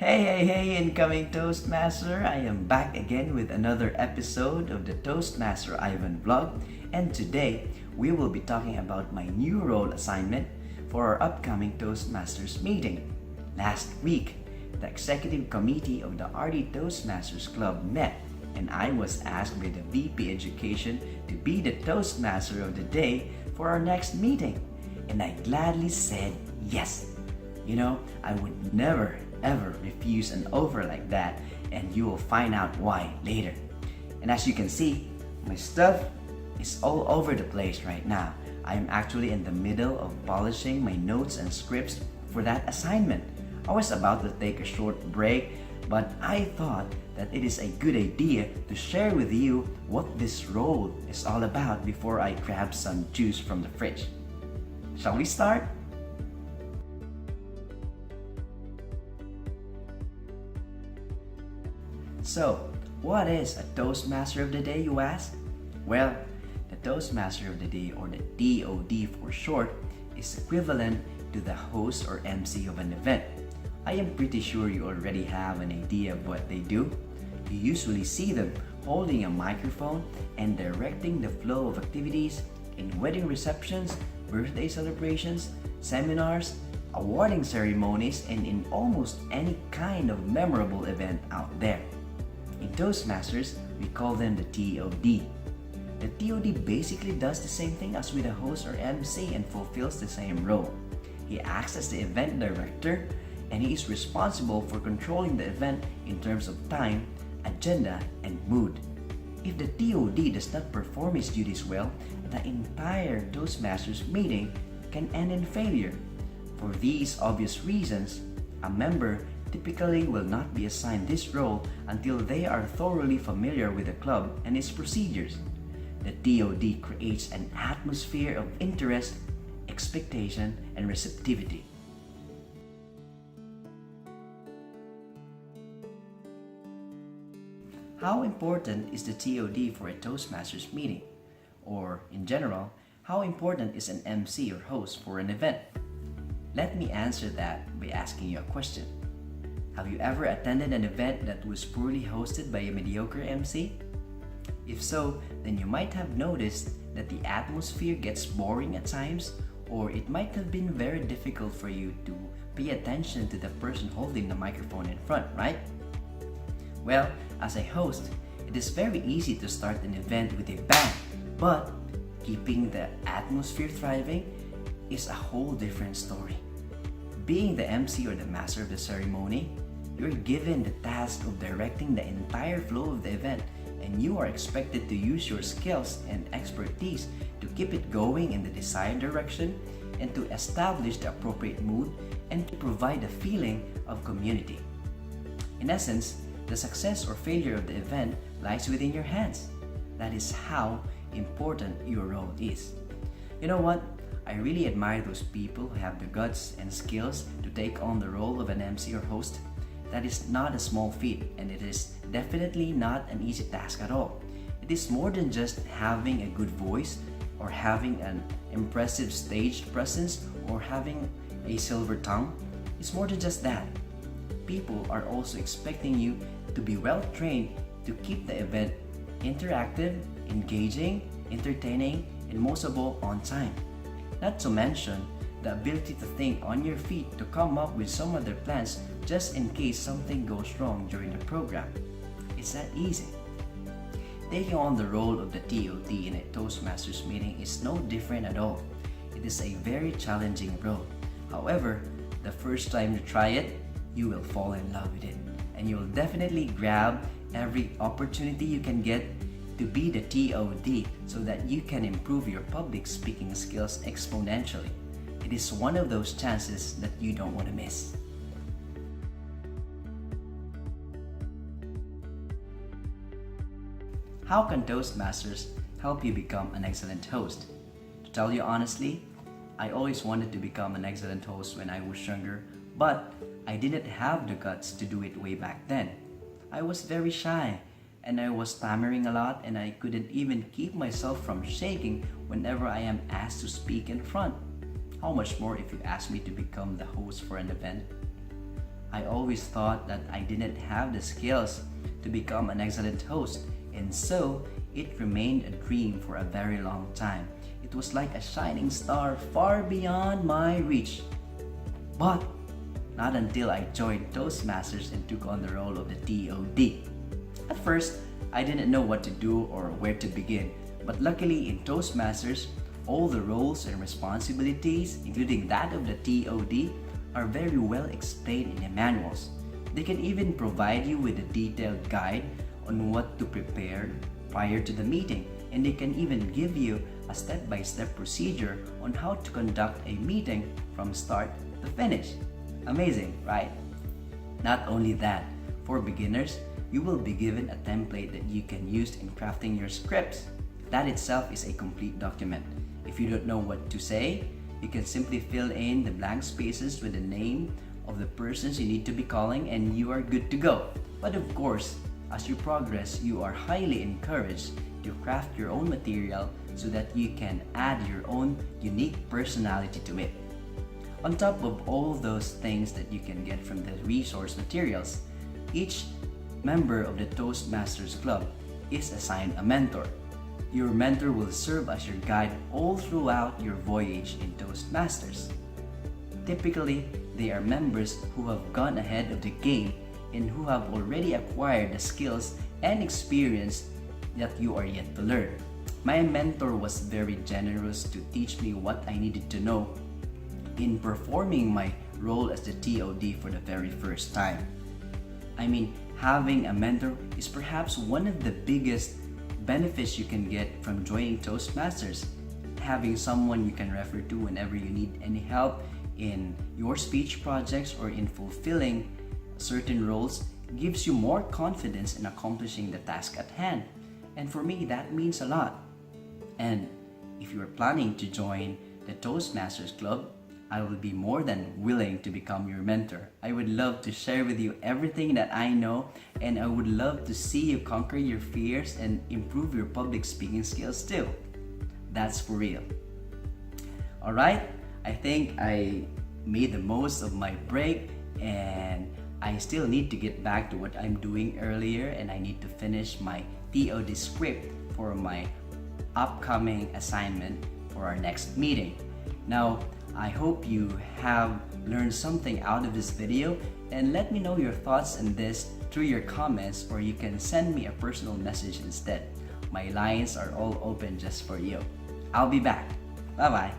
Hey, incoming Toastmaster! I am back again with another episode of the Toastmaster Ivan vlog, and today we will be talking about my new role assignment for our upcoming Toastmasters meeting. Last week, the executive committee of the RD Toastmasters Club met, and I was asked by the VP Education to be the Toastmaster of the day for our next meeting, and I gladly said yes. You know, I would never ever refuse an offer like that, and you will find out why later. And as you can see, my stuff is all over the place right now. I am actually in the middle of polishing my notes and scripts for that assignment. I was about to take a short break, but I thought that it is a good idea to share with you what this role is all about before I grab some juice from the fridge. Shall we start? So, what is a Toastmaster of the Day, you ask? Well, the Toastmaster of the Day, or the TOD for short, is equivalent to the host or MC of an event. I am pretty sure you already have an idea of what they do. You usually see them holding a microphone and directing the flow of activities in wedding receptions, birthday celebrations, seminars, awarding ceremonies, and in almost any kind of memorable event out there. In Toastmasters, we call them the TOD. The TOD basically does the same thing as with a host or MC and fulfills the same role. He acts as the event director, and he is responsible for controlling the event in terms of time, agenda, and mood. If the TOD does not perform his duties well, the entire Toastmasters meeting can end in failure. For these obvious reasons, a member typically will not be assigned this role until they are thoroughly familiar with the club and its procedures. The TOD creates an atmosphere of interest, expectation, and receptivity. How important is the TOD for a Toastmasters meeting? Or, in general, how important is an MC or host for an event? Let me answer that by asking you a question. Have you ever attended an event that was poorly hosted by a mediocre MC? If so, then you might have noticed that the atmosphere gets boring at times, or it might have been very difficult for you to pay attention to the person holding the microphone in front, right? Well, as a host, it is very easy to start an event with a bang, but keeping the atmosphere thriving is a whole different story. Being the MC or the master of the ceremony, you're given the task of directing the entire flow of the event, and you are expected to use your skills and expertise to keep it going in the desired direction and to establish the appropriate mood and to provide a feeling of community. In essence, the success or failure of the event lies within your hands. That is how important your role is. You know what? I really admire those people who have the guts and skills to take on the role of an MC or host. That is not a small feat, and it is definitely not an easy task at all. It is more than just having a good voice or having an impressive stage presence or having a silver tongue. It's more than just that. People are also expecting you to be well trained to keep the event interactive, engaging, entertaining, and most of all, on time. Not to mention the ability to think on your feet to come up with some other plans just in case something goes wrong during the program. It's that easy. Taking on the role of the TOD in a Toastmasters meeting is no different at all. It is a very challenging role. However, the first time you try it, you will fall in love with it, and you will definitely grab every opportunity you can get to be the TOD so that you can improve your public speaking skills exponentially. It is one of those chances that you don't want to miss. How can Toastmasters help you become an excellent host? To tell you honestly, I always wanted to become an excellent host when I was younger, but I didn't have the guts to do it way back then. I was very shy, and I was stammering a lot, and I couldn't even keep myself from shaking whenever I am asked to speak in front. How much more if you ask me to become the host for an event? I always thought that I didn't have the skills to become an excellent host, and so it remained a dream for a very long time. It was like a shining star far beyond my reach. But not until I joined Toastmasters and took on the role of the TOD. At first, I didn't know what to do or where to begin, but luckily in Toastmasters, all the roles and responsibilities, including that of the TOD, are very well explained in the manuals. They can even provide you with a detailed guide on what to prepare prior to the meeting, and they can even give you a step-by-step procedure on how to conduct a meeting from start to finish. Amazing, right? Not only that, for beginners, you will be given a template that you can use in crafting your scripts. That itself is a complete document. If you don't know what to say, you can simply fill in the blank spaces with the name of the persons you need to be calling and you are good to go. But of course, as you progress, you are highly encouraged to craft your own material so that you can add your own unique personality to it. On top of all those things that you can get from the resource materials, each member of the Toastmasters Club is assigned a mentor. Your mentor will serve as your guide all throughout your voyage in Toastmasters. Typically, they are members who have gone ahead of the game and who have already acquired the skills and experience that you are yet to learn. My mentor was very generous to teach me what I needed to know in performing my role as the TOD for the very first time. I mean, having a mentor is perhaps one of the biggest benefits you can get from joining Toastmasters. Having someone you can refer to whenever you need any help in your speech projects or in fulfilling certain roles gives you more confidence in accomplishing the task at hand. And for me, that means a lot. And if you are planning to join the Toastmasters Club, I will be more than willing to become your mentor. I would love to share with you everything that I know, and I would love to see you conquer your fears and improve your public speaking skills too. That's for real. Alright, I think I made the most of my break, and I still need to get back to what I'm doing earlier, and I need to finish my TOD script for my upcoming assignment for our next meeting. Now, I hope you have learned something out of this video, and let me know your thoughts on this through your comments, or you can send me a personal message instead. My lines are all open just for you. I'll be back. Bye-bye.